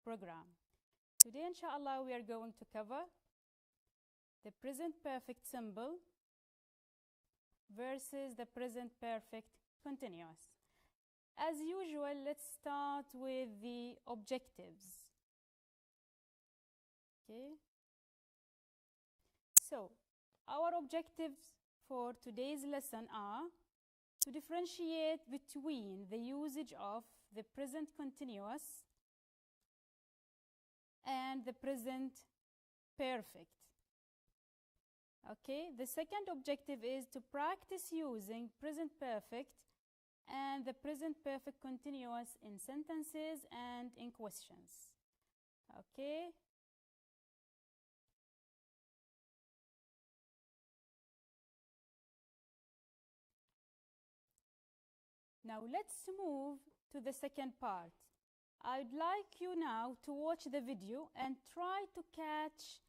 program. Today, inshallah, we are going to cover the present perfect simple versus the present perfect continuous. As usual, let's start with the objectives. Okay. So, our objectives for today's lesson are to differentiate between the usage of the present continuous and the present perfect. Okay, the second objective is to practice using present perfect and the present perfect continuous in sentences and in questions. Okay. Now let's move to the second part. I'd like you now to watch the video and try to catch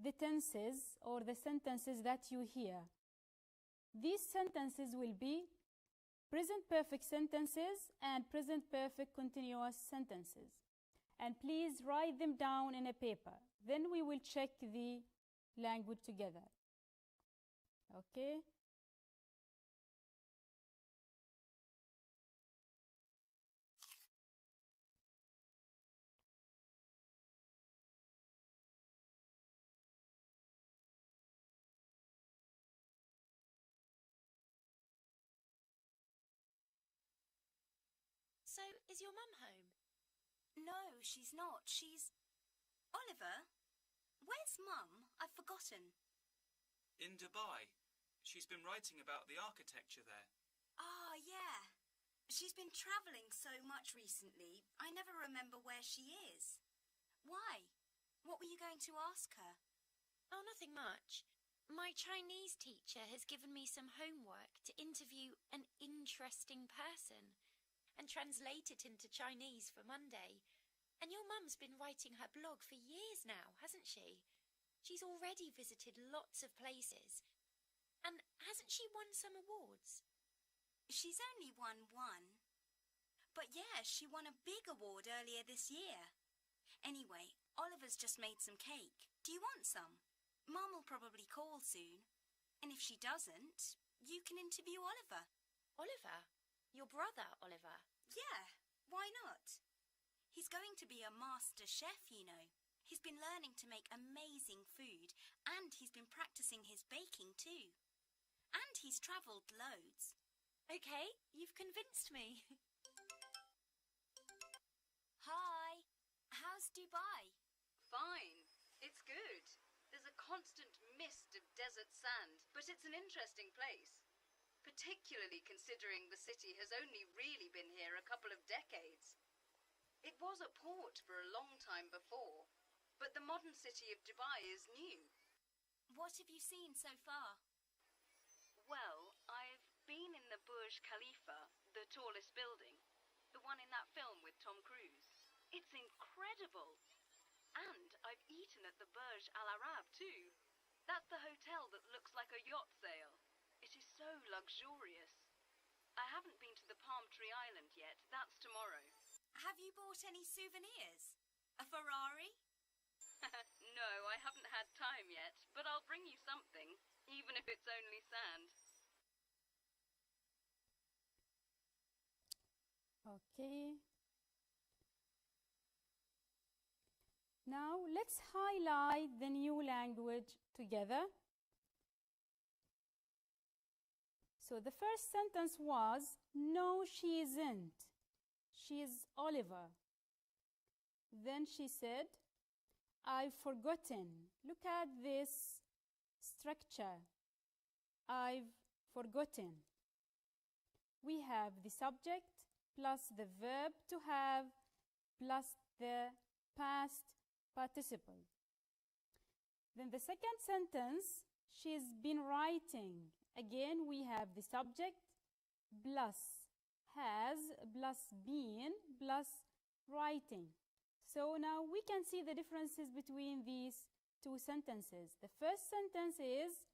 the tenses or the sentences that you hear. These sentences will be present perfect sentences and present perfect continuous sentences. And please write them down in a paper. Then we will check the language together. Okay? So, is your mum home? No, she's not. She's... Oliver? Where's Mum? I've forgotten. In Dubai. She's been writing about the architecture there. Ah, yeah. She's been travelling so much recently, I never remember where she is. Why? What were you going to ask her? Oh, nothing much. My Chinese teacher has given me some homework to interview an interesting person and translate it into Chinese for Monday. And your mum's been writing her blog for years now, hasn't she? She's already visited lots of places. And hasn't she won some awards? She's only won one. But yeah, she won a big award earlier this year. Anyway, Oliver's just made some cake. Do you want some? Mum will probably call soon. And if she doesn't, you can interview Oliver. Oliver? Your brother, Oliver? Yeah, why not? He's going to be a master chef, you know. He's been learning to make amazing food, and he's been practicing his baking too. And he's travelled loads. Okay, you've convinced me. Hi, how's Dubai? Fine, it's good. There's a constant mist of desert sand, but it's an interesting place. Particularly considering the city has only really been here a couple of decades. It was a port for a long time before, but the modern city of Dubai is new. What have you seen so far? Well, I've been in the Burj Khalifa, the tallest building, the one in that film with Tom Cruise. It's incredible. And I've eaten at the Burj Al Arab too. That's the hotel that looks like a yacht sail. It is so luxurious. I haven't been to the Palm Tree Island yet. That's tomorrow. Have you bought any souvenirs? A Ferrari? No, I haven't had time yet, but I'll bring you something, even if it's only sand. Okay. Now let's highlight the new language together. So the first sentence was, no, she isn't. She's Oliver. Then she said, I've forgotten. Look at this structure. I've forgotten. We have the subject plus the verb to have plus the past participle. Then the second sentence, she's been writing. Again, we have the subject plus has plus been plus writing. So now we can see the differences between these two sentences. The first sentence is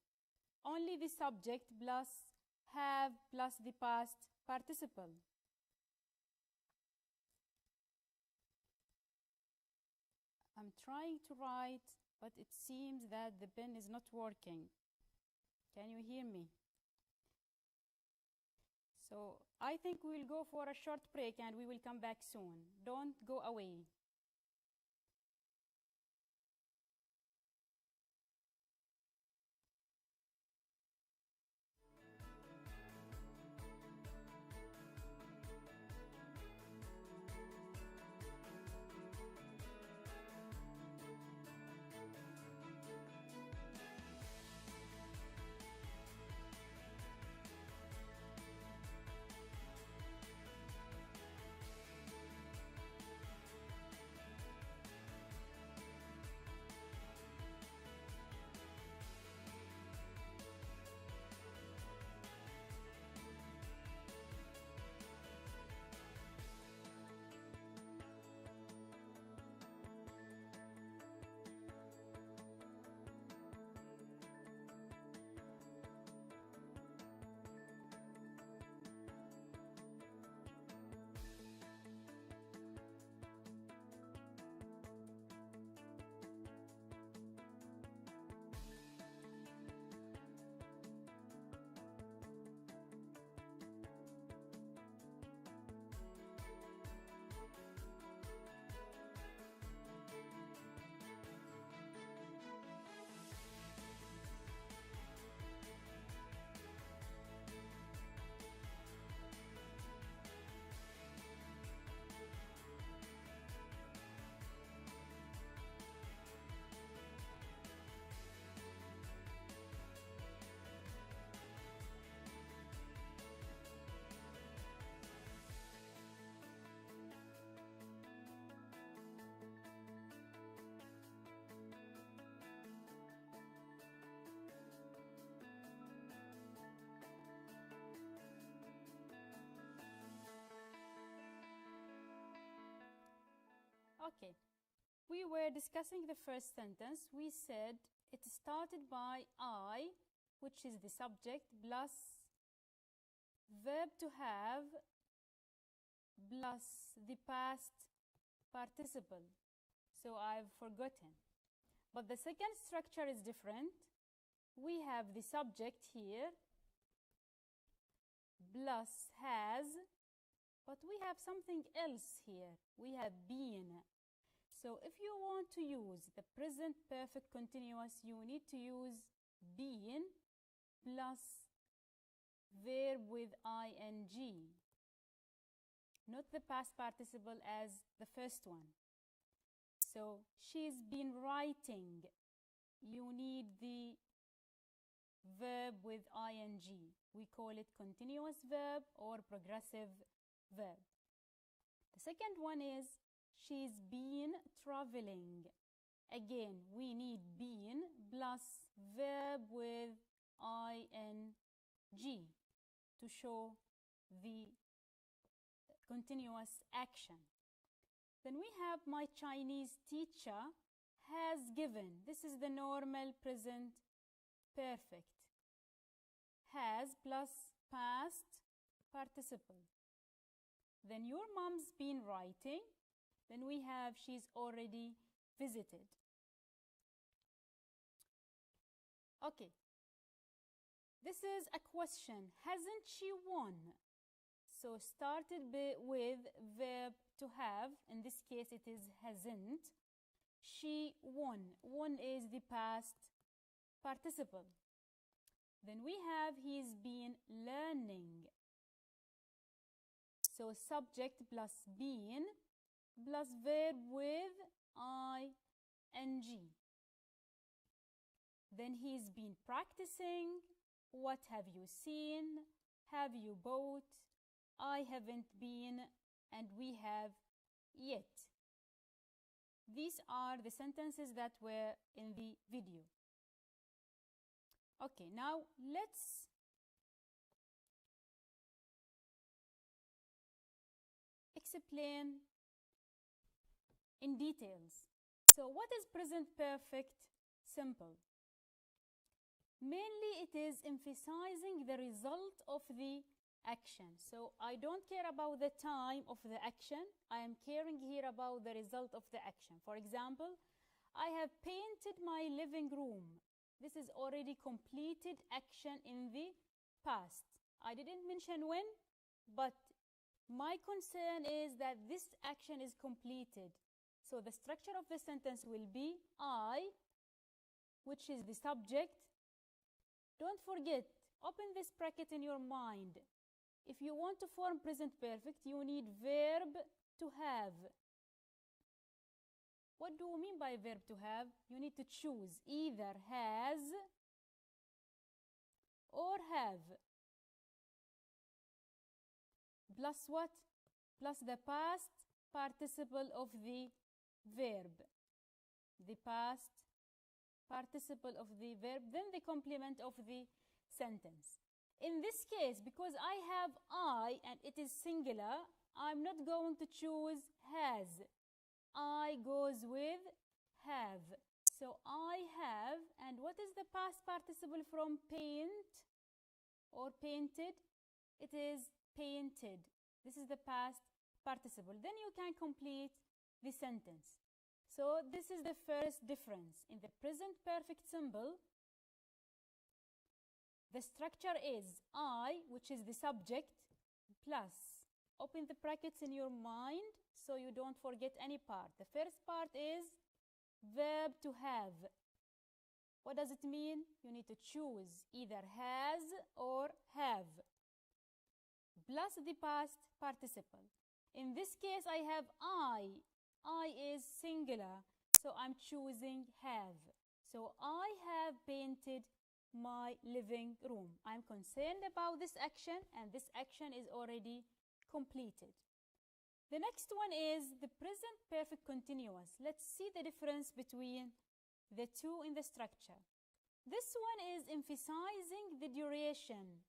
only the subject plus have plus the past participle. I'm trying to write, but it seems that the pen is not working. Can you hear me? So I think we will go for a short break and we will come back soon. Don't go away. Okay, we were discussing the first sentence. We said it started by I, which is the subject, plus verb to have, plus the past participle. So I've forgotten. But the second structure is different. We have the subject here, plus has, but we have something else here. We have been. So if you want to use the present perfect continuous, you need to use been plus verb with ing, not the past participle as the first one. So she's been writing. You need the verb with ing. We call it continuous verb or progressive verb. The second one is she's been traveling. Again, we need been plus verb with ing to show the continuous action. Then we have my Chinese teacher has given. This is the normal present perfect. Has plus past participle. Then your mom's been writing. Then we have she's already visited. Okay. This is a question. Hasn't she won? So started with verb to have. In this case, it is hasn't. She won. Won is the past participle. Then we have he's been learning. So subject plus been plus verb with ing. Then he's been practicing. What have you seen? Have you bought? I haven't been, and we have yet. These are the sentences that were in the video. Okay, now let's explain in details. So what is present perfect simple? Mainly it is emphasizing the result of the action. So I don't care about the time of the action. I am caring here about the result of the action. For example, I have painted my living room. This is already completed action in the past. I didn't mention when, but my concern is that this action is completed. So the structure of the sentence will be I, which is the subject. Don't forget, open this bracket in your mind. If you want to form present perfect, you need verb to have. What do we mean by verb to have? You need to choose either has or have. Plus what? Plus the past participle of the verb. The past participle of the verb, then the complement of the sentence. In this case, because I have I and it is singular, I'm not going to choose has. I goes with have. So I have, and what is the past participle from paint or painted? It is painted. This is the past participle. Then you can complete the sentence. So this is the first difference. In the present perfect simple, the structure is I, which is the subject, plus, open the brackets in your mind so you don't forget any part. The first part is verb to have. What does it mean? You need to choose either has or have, plus the past participle. In this case, I have I. I is singular, so I'm choosing have. So I have painted my living room. I'm concerned about this action, and this action is already completed. The next one is the present perfect continuous. Let's see the difference between the two in the structure. This one is emphasizing the duration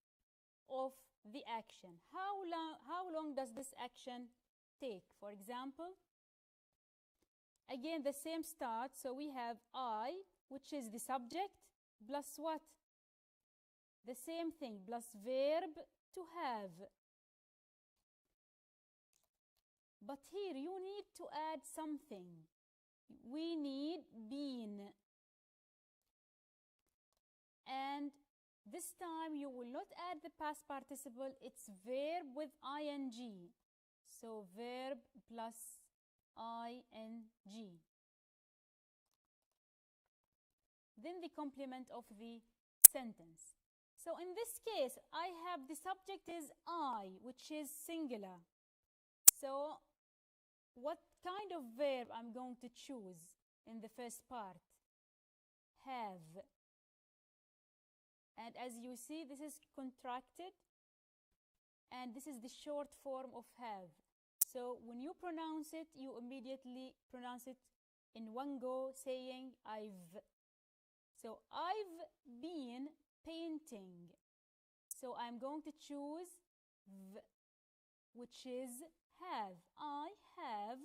of the action. How long does this action take? For example, again the same start, so we have I, which is the subject, plus what? The same thing, plus verb to have. But here you need to add something. We need been. And this time you will not add the past participle, it's verb with ing. So verb plus ing. Then the complement of the sentence. So in this case, I have the subject is I, which is singular. So what kind of verb I'm going to choose in the first part? Have. And as you see, this is contracted, and this is the short form of have. So when you pronounce it, you immediately pronounce it in one go, saying I've. So I've been painting. So I'm going to choose v, which is have. I have.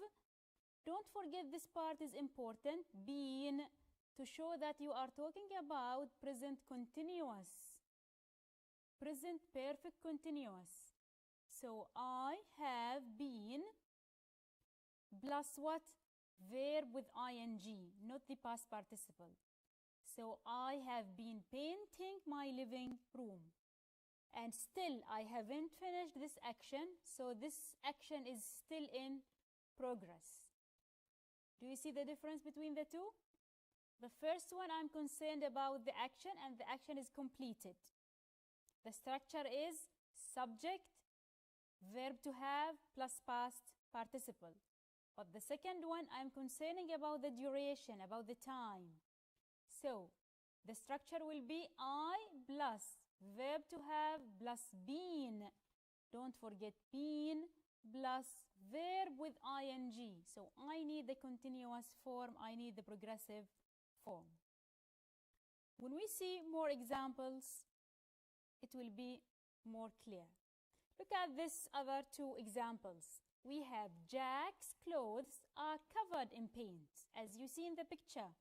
Don't forget this part is important. Been, to show that you are talking about present continuous. Present perfect continuous. So I have been plus what? Verb with ing, not the past participle. So I have been painting my living room. And still I haven't finished this action, so this action is still in progress. Do you see the difference between the two? The first one, I'm concerned about the action, and the action is completed. The structure is subject, verb to have, plus past participle. But the second one, I'm concerning about the duration, about the time. So the structure will be I plus verb to have plus been. Don't forget been plus verb with ing. So I need the continuous form, I need the progressive form. When we see more examples, it will be more clear. Look at this other two examples. We have Jack's clothes are covered in paint, as you see in the picture.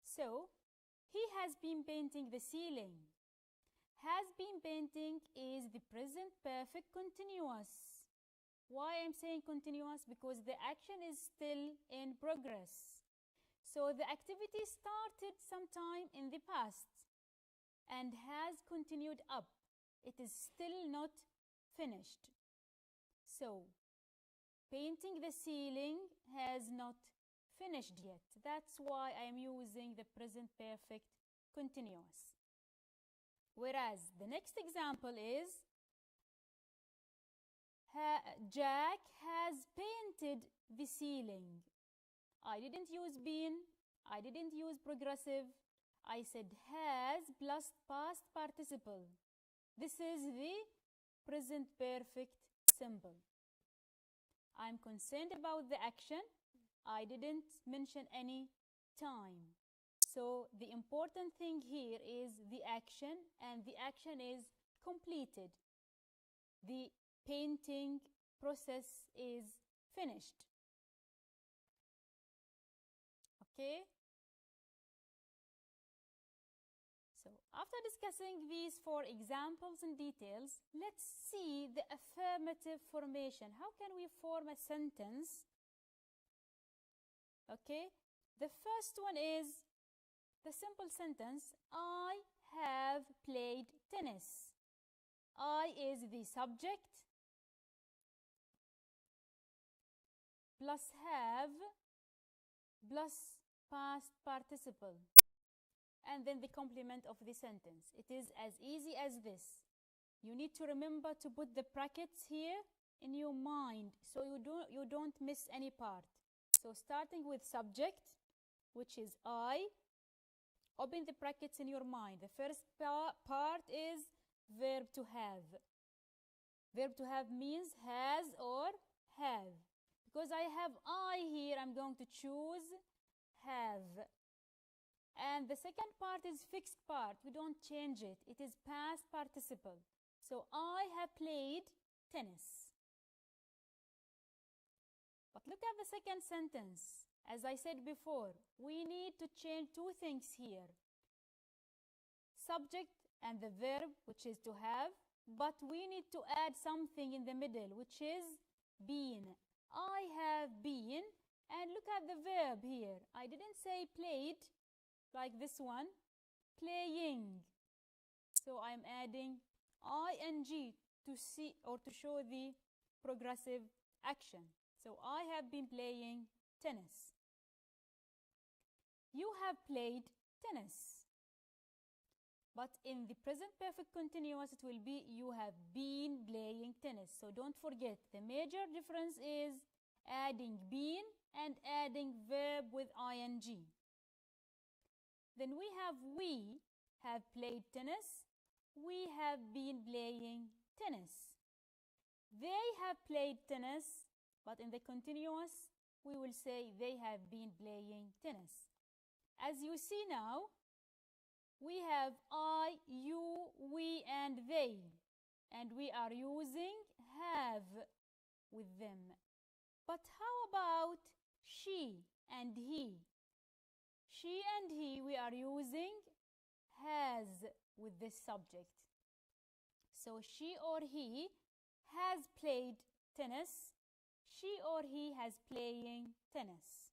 So he has been painting the ceiling. Has been painting is the present perfect continuous. Why I'm saying continuous? Because the action is still in progress. So the activity started sometime in the past and has continued up. It is still not finished. So painting the ceiling has not finished yet. That's why I'm using the present perfect continuous. Whereas the next example is Jack has painted the ceiling. I didn't use been, I didn't use progressive. I said has plus past participle. This is the present perfect simple. I'm concerned about the action. I didn't mention any time. So the important thing here is the action, and the action is completed. The painting process is finished. Okay? So after discussing these 4 examples in details, let's see the affirmative formation. How can we form a sentence? Okay? The first one is the simple sentence, I have played tennis. I is the subject plus have plus past participle, and then the complement of the sentence. It is as easy as this. You need to remember to put the brackets here in your mind so you don't miss any part. So starting with subject, which is I, open the brackets in your mind. The first part is verb to have. Verb to have means has or have. Because I have I here, I'm going to choose have. And the second part is fixed part. We don't change it. It is past participle. So I have played tennis. But look at the second sentence. As I said before, we need to change 2 things here. Subject and the verb, which is to have, but we need to add something in the middle, which is been. I have been, and look at the verb here. I didn't say played, like this one, playing. So I'm adding ing to see or to show the progressive action. So I have been playing tennis. You have played tennis. But in the present perfect continuous, it will be you have been playing tennis. So don't forget, the major difference is adding been and adding verb with ing. Then we have played tennis. We have been playing tennis. They have played tennis, but in the continuous, we will say they have been playing tennis. As you see now, we have I, you, we, and they. And we are using have with them. But how about she and he? She and he, we are using has with this subject. So she or he has played tennis. She or he has playing tennis.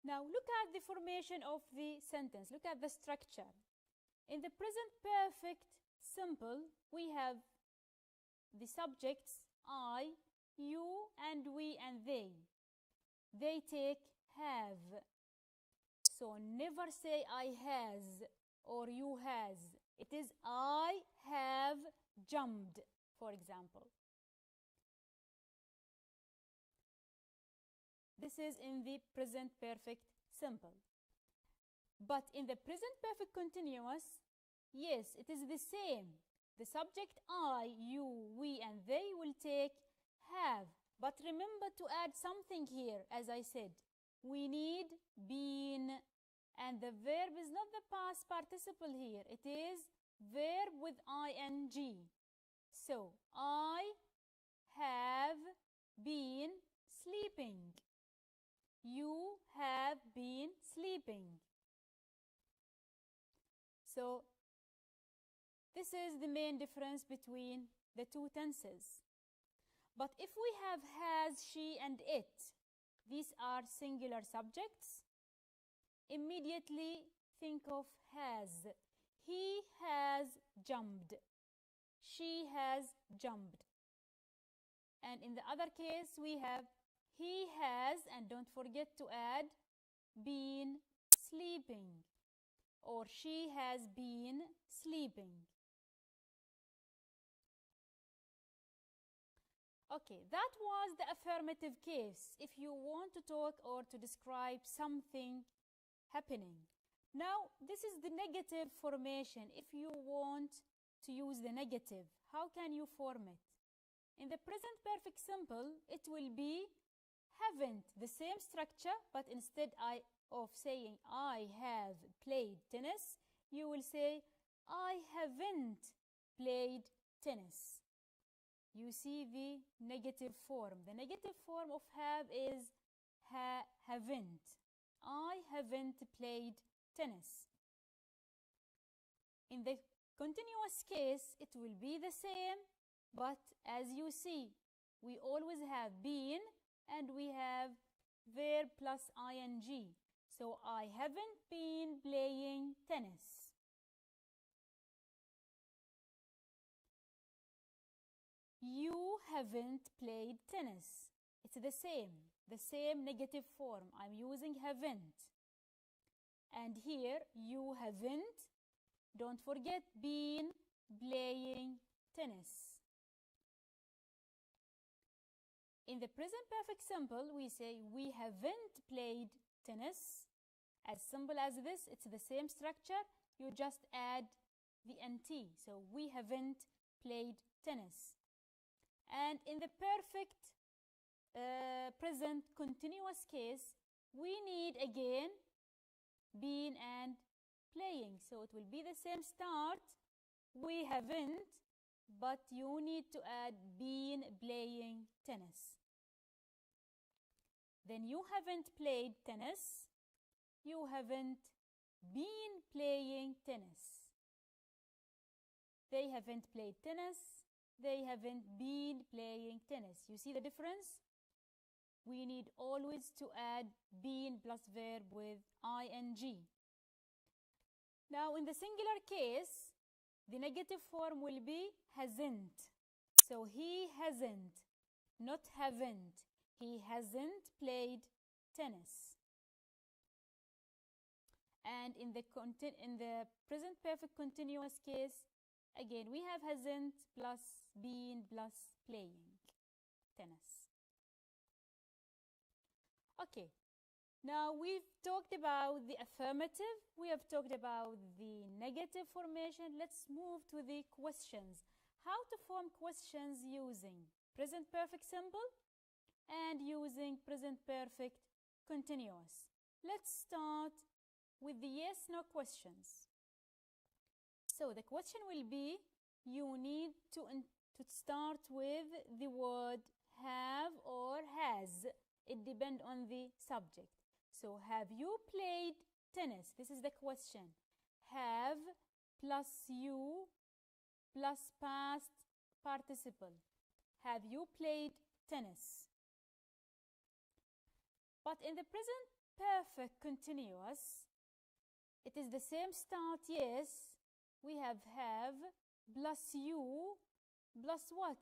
Now look at the formation of the sentence. Look at the structure. In the present perfect simple, we have the subjects I, you, and we, and they. They take have. So never say I has or you has. It is I have jumped, for example. This is in the present perfect simple. But in the present perfect continuous, yes, it is the same. The subject I, you, we, and they will take have. But remember to add something here, as I said. We need been, and the verb is not the past participle here. It is verb with ing. So, I have been sleeping. You have been sleeping. So This is the main difference between the two tenses. But if we have has, she, and it, these are singular subjects, immediately think of has. He has jumped. She has jumped. And in the other case, we have he has, and don't forget to add, been sleeping, or she has been sleeping. Okay, that was the affirmative case if you want to talk or to describe something happening. Now, this is the negative formation. If you want to use the negative, how can you form it? In the present perfect simple, it will be haven't, the same structure, but instead of saying I have played tennis, you will say I haven't played tennis. You see the negative form. The negative form of have is haven't. I haven't played tennis. In the continuous case, it will be the same, but as you see, we always have been and we have verb plus ing. So I haven't been playing tennis. You haven't played tennis. It's the same negative form. I'm using haven't. And here, you haven't, don't forget, been playing tennis. In the present perfect simple, we say we haven't played tennis. As simple as this, it's the same structure. You just add the nt. So we haven't played tennis. And in the perfect present continuous case, we need again been and playing. So it will be the same start. We haven't, but you need to add been playing tennis. Then you haven't played tennis. You haven't been playing tennis. They haven't played tennis. They haven't been playing tennis. You see the difference? We need always to add been plus verb with ing. Now, in the singular case, the negative form will be hasn't. So he hasn't, not haven't. He hasn't played tennis. And in the present perfect continuous case, again, we have hasn't plus been plus playing tennis. Okay, now we've talked about the affirmative. We have talked about the negative formation. Let's move to the questions. How to form questions using present perfect simple and using present perfect continuous. Let's start with the yes/no questions. So the question will be, you need to start with the word have or has. It depends on the subject. So have you played tennis? This is the question. Have plus you plus past participle. Have you played tennis? But in the present perfect continuous, it is the same start, yes. We have plus you plus what?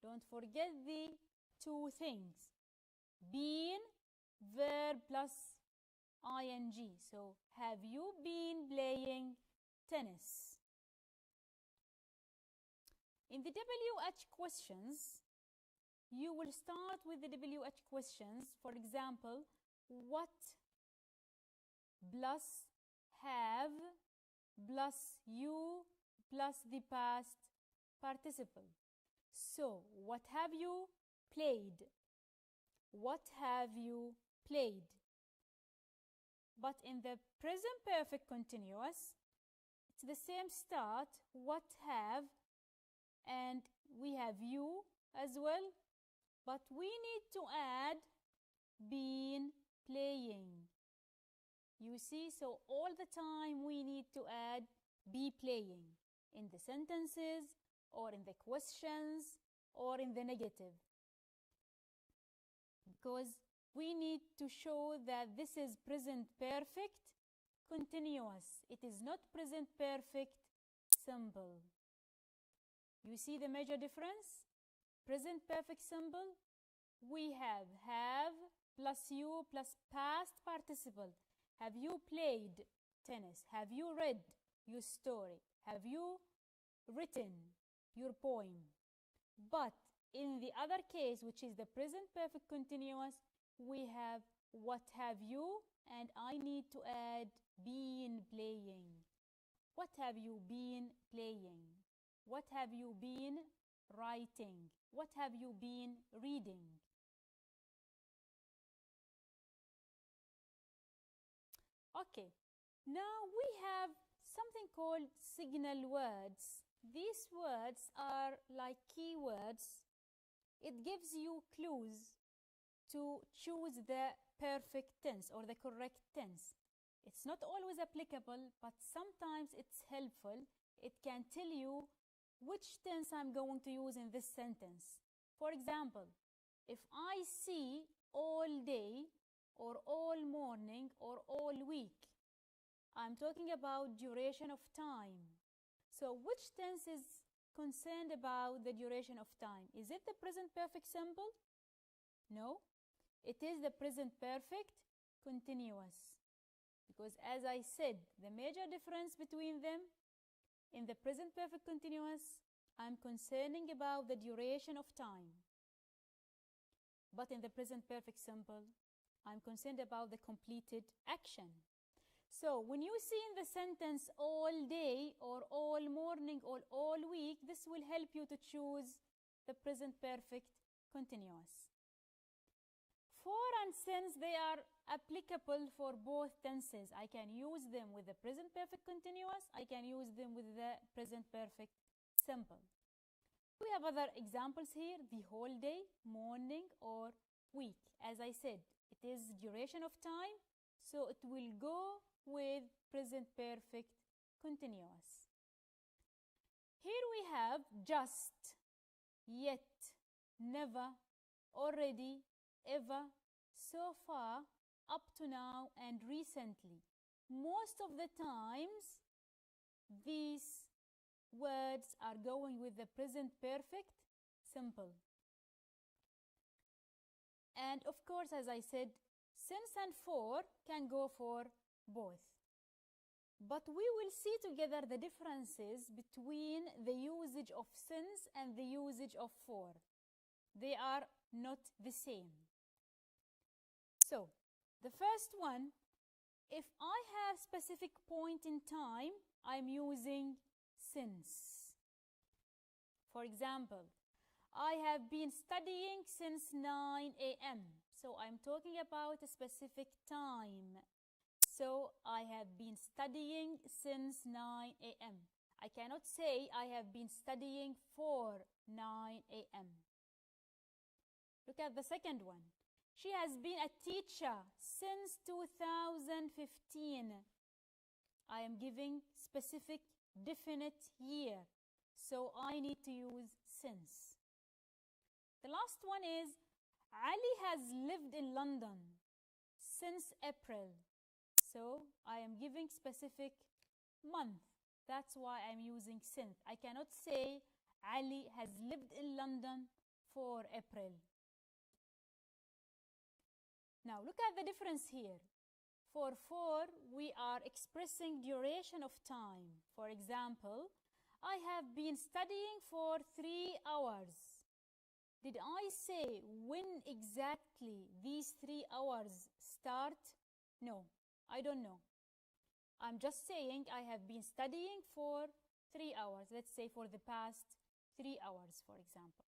Don't forget the two things. Been, verb plus ing. So, have you been playing tennis? In the WH questions, you will start with the WH questions. For example, what plus have plus you plus the past participle. So, what have you played? What have you played? But in the present perfect continuous, it's the same start, what have, and we have you as well, but we need to add been playing. You see, so all the time we need to add be playing in the sentences or in the questions or in the negative, because we need to show that this is present perfect continuous. It is not present perfect simple. You see the major difference? Present perfect simple, we have plus you plus past participle. Have you played tennis? Have you read your story? Have you written your poem? But in the other case, which is the present perfect continuous, we have what have you, and I need to add been playing. What have you been playing? What have you been writing? What have you been reading? Okay, now we have something called signal words. These words are like keywords. It gives you clues to choose the perfect tense or the correct tense. It's not always applicable, but sometimes it's helpful. It can tell you which tense I'm going to use in this sentence. For example, if I see all day or all morning or all week, I'm talking about duration of time. So which tense is concerned about the duration of time? Is it the present perfect simple? No, it is the present perfect continuous. Because as I said, the major difference between them, in the present perfect continuous, I'm concerning about the duration of time. But in the present perfect simple, I'm concerned about the completed action. So when you see in the sentence all day or all morning or all week, this will help you to choose the present perfect continuous. For and since, they are applicable for both tenses. I can use them with the present perfect continuous. I can use them with the present perfect simple. We have other examples here: the whole day, morning, or week. As I said, it is duration of time, so it will go with present perfect continuous. Here we have just, yet, never, already, ever, so far, up to now, and recently. Most of the times, these words are going with the present perfect simple. And of course, as I said, since and for can go for both. But we will see together the differences between the usage of since and the usage of for. They are not the same. So, the first one, if I have specific point in time, I'm using since. For example, I have been studying since 9 a.m. So I'm talking about a specific time. So I have been studying since 9 a.m. I cannot say I have been studying for 9 a.m. Look at the second one. She has been a teacher since 2015. I am giving specific, definite year. So I need to use since. The last one is, Ali has lived in London since April. So I am giving specific month. That's why I'm using since. I cannot say Ali has lived in London for April. Now look at the difference here. For we are expressing duration of time. For example, I have been studying for 3 hours. Did I say when exactly these 3 hours start? No, I don't know. I'm just saying I have been studying for 3 hours. Let's say for the past 3 hours, for example.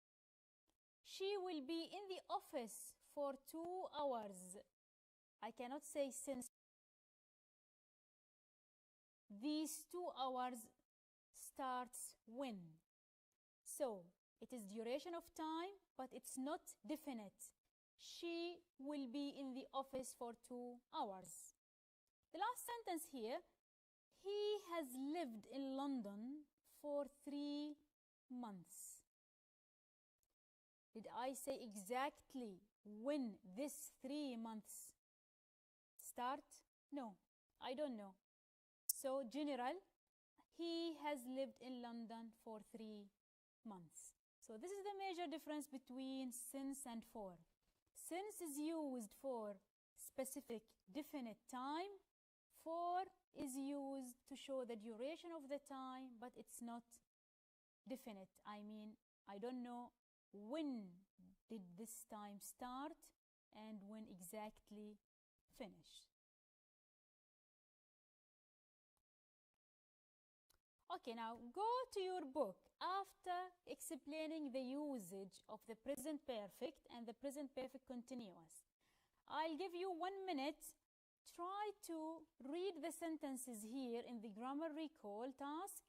She will be in the office for 2 hours. I cannot say since. These 2 hours starts when. So it is duration of time, but it's not definite. She will be in the office for 2 hours. The last sentence here, He has lived in London for 3 months. Did I say exactly when this 3 months start? No, I don't know. So general, he has lived in London for 3 months. So this is the major difference between since and for. Since is used for specific definite time. For is used to show the duration of the time, but it's not definite. I mean, I don't know when did this time start and when exactly finish. Okay, now go to your book. After explaining the usage of the present perfect and the present perfect continuous, I'll give you 1 minute. Try to read the sentences here in the grammar recall task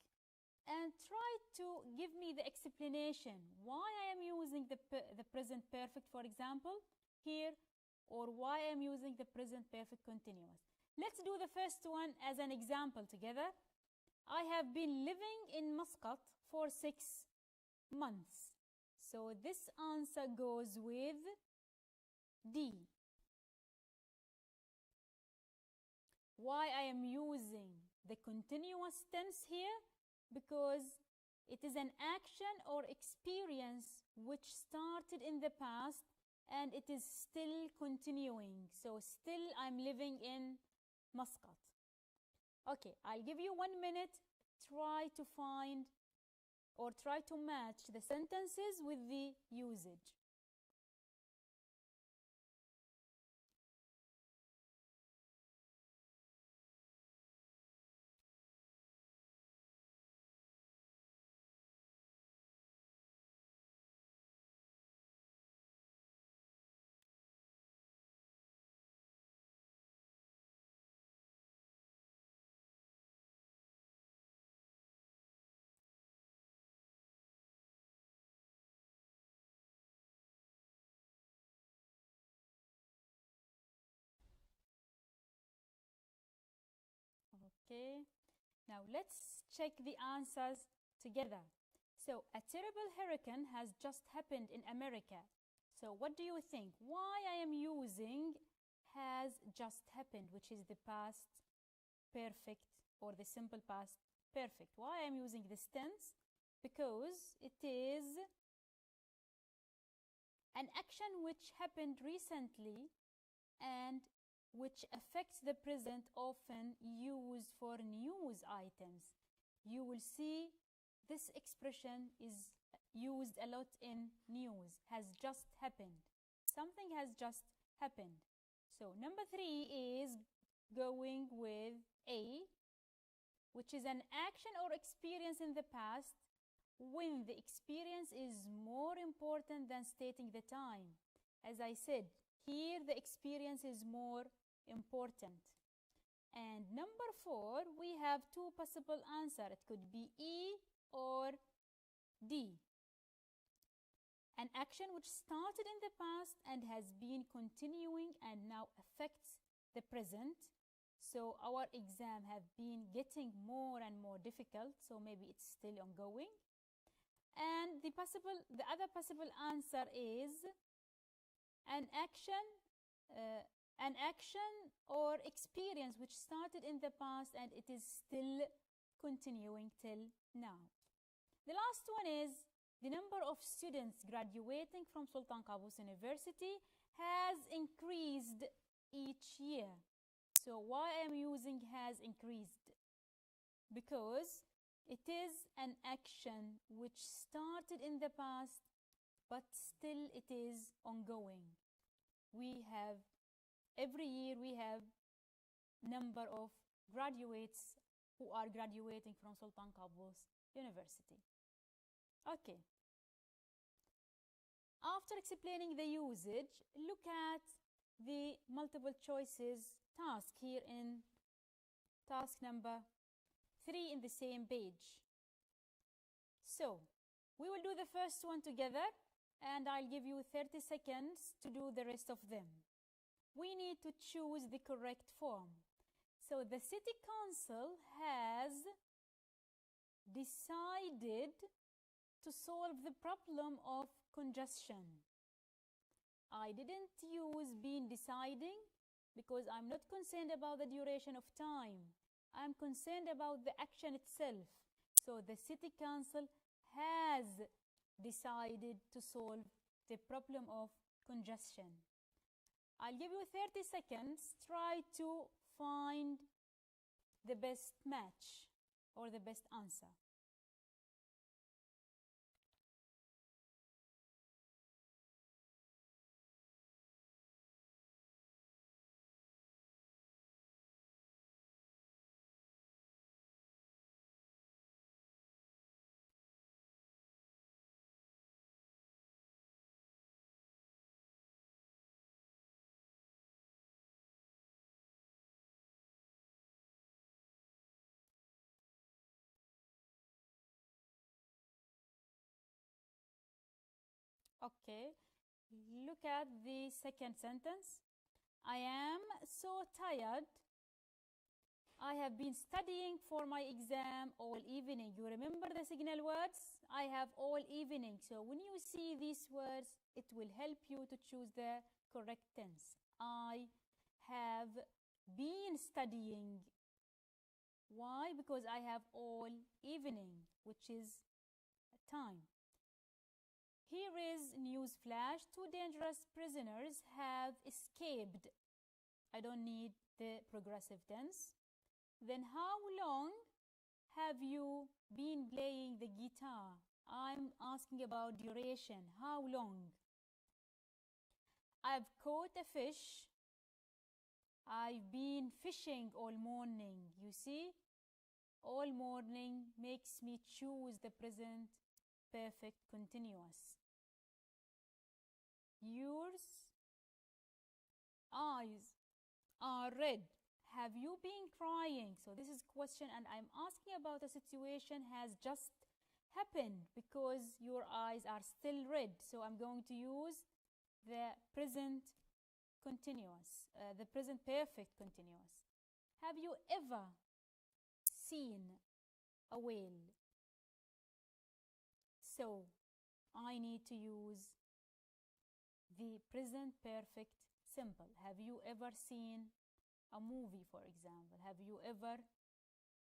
and try to give me the explanation why I am using the present perfect, for example, here, or why I am using the present perfect continuous. Let's do the first one as an example together. I have been living in Muscat for 6 months. So this answer goes with D. Why I am using the continuous tense here? Because it is an action or experience which started in the past and it is still continuing. So still I'm living in Muscat. Okay, I'll give you 1 minute. Try to find or try to match the sentences with the usage. Okay, now let's check the answers together. So, a terrible hurricane has just happened in America. So, what do you think? Why I am using has just happened, which is the past perfect or the simple past perfect. Why I am using this tense? Because it is an action which happened recently and which affects the present, often used for news items. You will see this expression is used a lot in news. Has just happened. Something has just happened. So number 3 is going with A, which is an action or experience in the past when the experience is more important than stating the time. As I said, here the experience is more important. And number 4, we have 2 possible answers. It could be E or D. An action which started in the past and has been continuing and now affects the present. So our exam have been getting more and more difficult, so maybe it's still ongoing. And the other possible answer is an action or experience which started in the past and it is still continuing till now. The last one is the number of students graduating from Sultan Qaboos University has increased each year. So why I am using has increased? Because it is an action which started in the past but still it is ongoing. Every year we have number of graduates who are graduating from Sultan Qaboos University. Okay. After explaining the usage, look at the multiple choices task here in task number 3 in the same page. So, we will do the first one together and I'll give you 30 seconds to do the rest of them. We need to choose the correct form. So the city council has decided to solve the problem of congestion. I didn't use been deciding because I'm not concerned about the duration of time. I'm concerned about the action itself. So the city council has decided to solve the problem of congestion. I'll give you 30 seconds. Try to find the best match or the best answer. Okay, look at the second sentence. I am so tired. I have been studying for my exam all evening. You remember the signal words? I have all evening. So when you see these words, it will help you to choose the correct tense. I have been studying. Why? Because I have all evening, which is time. Here is news flash. 2 dangerous prisoners have escaped. I don't need the progressive tense. Then how long have you been playing the guitar? I'm asking about duration. How long? I've caught a fish. I've been fishing all morning. You see? All morning makes me choose the present perfect continuous. Your eyes are red. Have you been crying? So this is question and I'm asking about a situation has just happened because your eyes are still red. So I'm going to use the present continuous, the present perfect continuous. Have you ever seen a whale? So I need to use the present perfect simple. Have you ever seen a movie, for example? Have you ever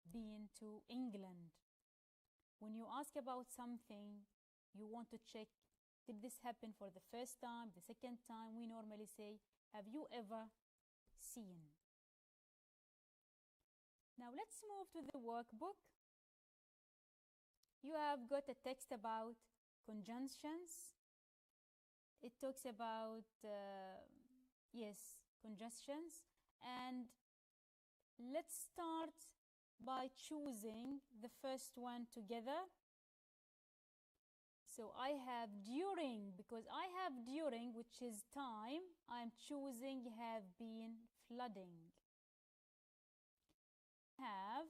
been to England? When you ask about something, you want to check, did this happen for the first time, the second time? We normally say, have you ever seen? Now let's move to the workbook. You have got a text about conjunctions. It talks about, conjunctions. And let's start by choosing the first one together. So I have during, because I have during, which is time. I'm choosing have been flooding. Have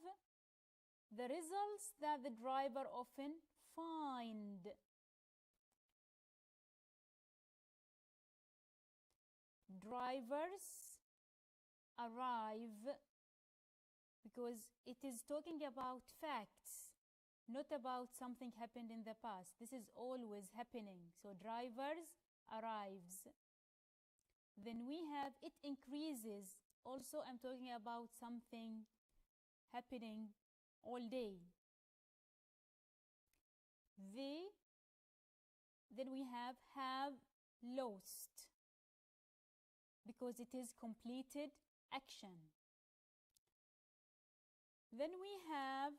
the results that the driver often find. Drivers arrive, because it is talking about facts, not about something happened in the past. This is always happening. So drivers arrives. Then we have it increases. Also, I'm talking about something happening all day. Then we have lost, because it is completed action. Then we have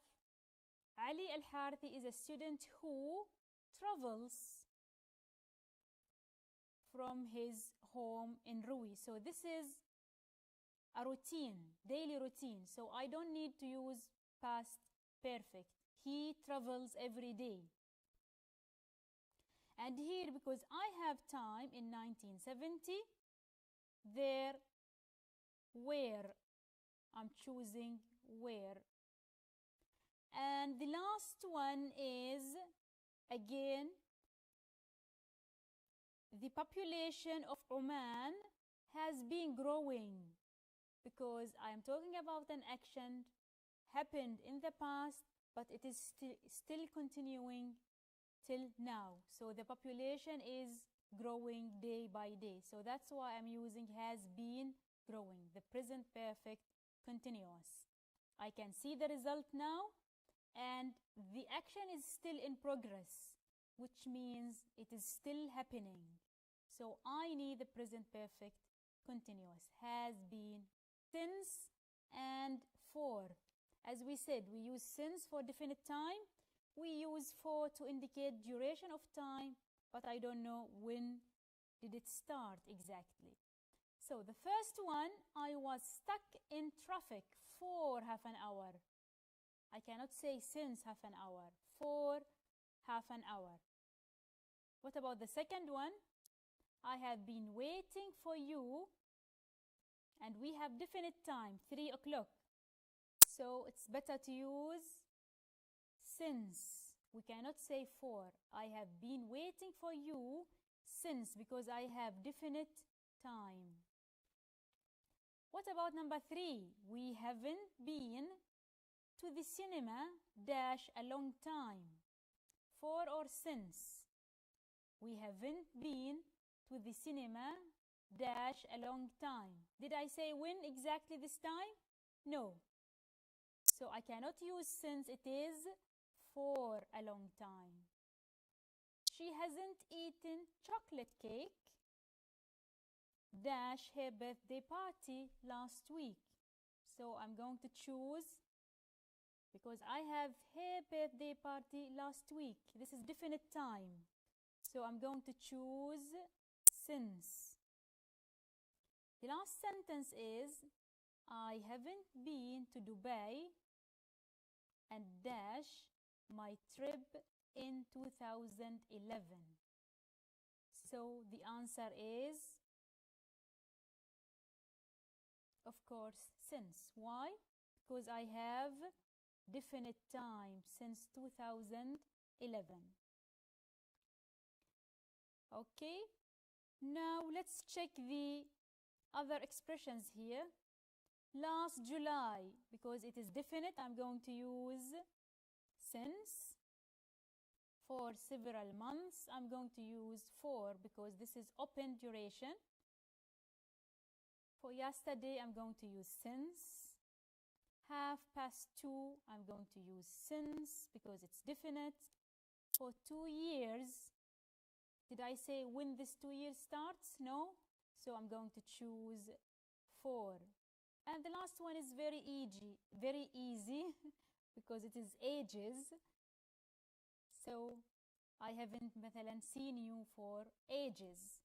Ali Al-Harthi is a student who travels from his home in Rui. So this is a routine, daily routine. So I don't need to use past perfect. He travels every day. And here, because I have time in 1970, there where, I'm choosing where. And the last one is, again, the population of Oman has been growing. because I am talking about an action happened in the past, but it is still continuing till now. So the population is growing day by day. So that's why I'm using has been growing, the present perfect continuous. I can see the result now, and the action is still in progress, which means it is still happening. So I need the present perfect continuous, has been, since, and for. As we said, we use since for definite time. We use for to indicate duration of time, but I don't know when did it start exactly. So the first one, I was stuck in traffic for half an hour. I cannot say since half an hour, for half an hour. What about the second one? I have been waiting for you, and we have definite time, 3 o'clock. So it's better to use since. We cannot say for. I have been waiting for you since, because I have definite time. What about number 3? We haven't been to the cinema dash a long time. For or since. We haven't been to the cinema dash a long time. Did I say when exactly this time? No. So I cannot use since, it is for a long time. She hasn't eaten chocolate cake dash her birthday party last week. So I'm going to choose, because I have her birthday party last week. This is definite time. So I'm going to choose since. The last sentence is, I haven't been to Dubai and dash my trip in 2011. So the answer is, of course, since. Why? Because I have definite time, since 2011. Okay, now let's check the other expressions here. Last July, because it is definite, I'm going to use since. For several months, I'm going to use for, because this is open duration. For yesterday, I'm going to use since. 2:30, I'm going to use since, because it's definite. For 2 years, did I say when this 2 years starts? No. So I'm going to choose for. And the last one is very easy because it is ages. So I haven't مثلا seen you for ages.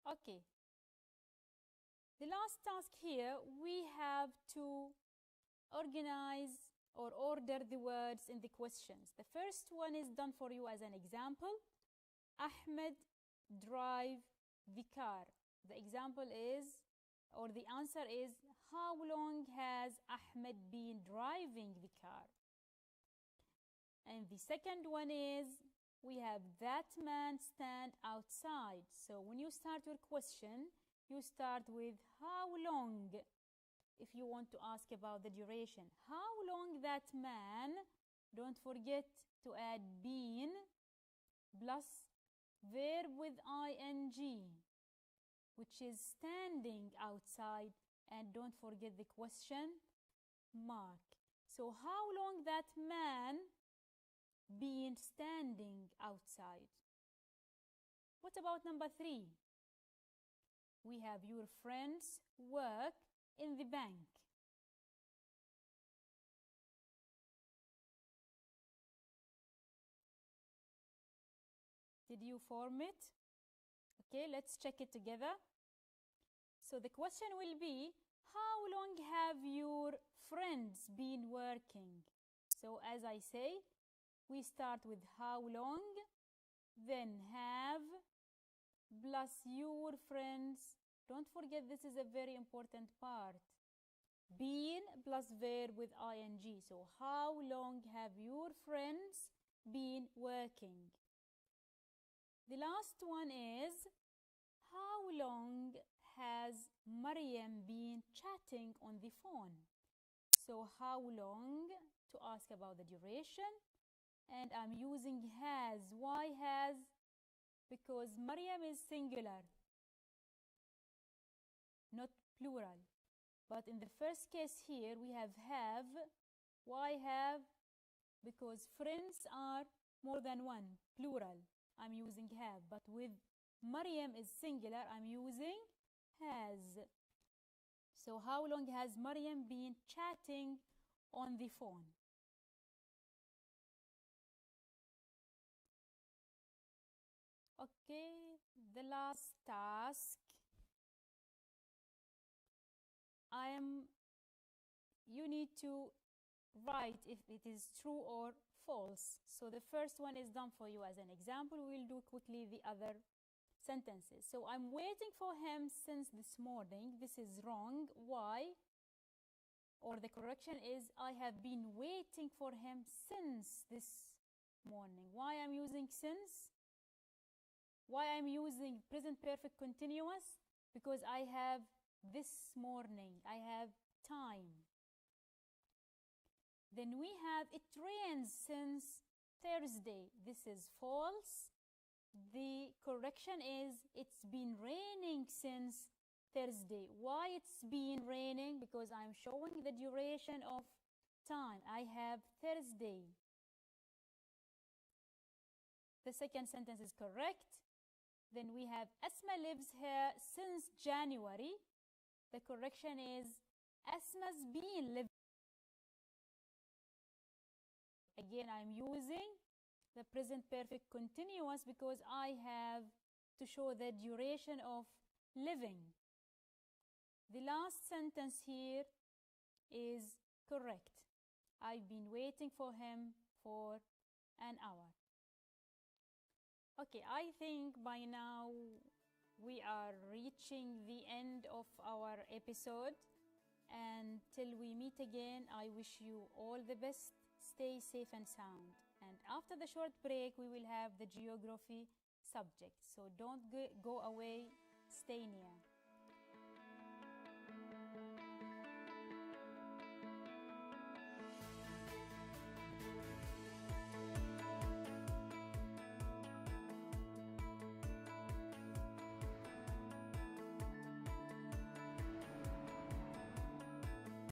Okay. The last task here, we have to organize or order the words in the questions. The first one is done for you as an example. Ahmed drive the car. The example is, or the answer is, how long has Ahmed been driving the car? And the second one is, we have that man stand outside. So when you start your question, you start with how long. If you want to ask about the duration, how long that man, don't forget to add been plus verb with ing, which is standing outside, and don't forget the question mark. So how long that man been standing outside? What about number 3? We have your friends work in the bank. Did you form it? Okay, let's check it together. So the question will be, how long have your friends been working? So as I say, we start with how long, then have plus your friends. Don't forget, this is a very important part. Been plus verb with ing. So how long have your friends been working? The last one is, how long has Maryam been chatting on the phone? So how long, to ask about the duration, and I'm using has. Why has? Because Maryam is singular, not plural. But in the first case here, we have. Why have? Because friends are more than one, plural. I'm using have. But with Maryam is singular, I'm using has. So how long has Maryam been chatting on the phone? Okay, the last task. You need to write if it is true or false. So the first one is done for you as an example. We'll do quickly the other sentences. So I'm waiting for him since this morning. This is wrong. Why? Or the correction is, I have been waiting for him since this morning. Why I'm using since? Why I'm using present perfect continuous? Because I have this morning. I have time. Then we have, it rains since Thursday. This is false. The correction is, it's been raining since Thursday. Why it's been raining? Because I'm showing the duration of time. I have Thursday. The second sentence is correct. Then we have, Asma lives here since January. The correction is, Asma's been living. Again, I'm using the present perfect continuous because I have to show the duration of living. The last sentence here is correct. I've been waiting for him for an hour. Okay, I think by now we are reaching the end of our episode. And till we meet again, I wish you all the best. Stay safe and sound. And after the short break, we will have the geography subject. So don't go away. Stay near.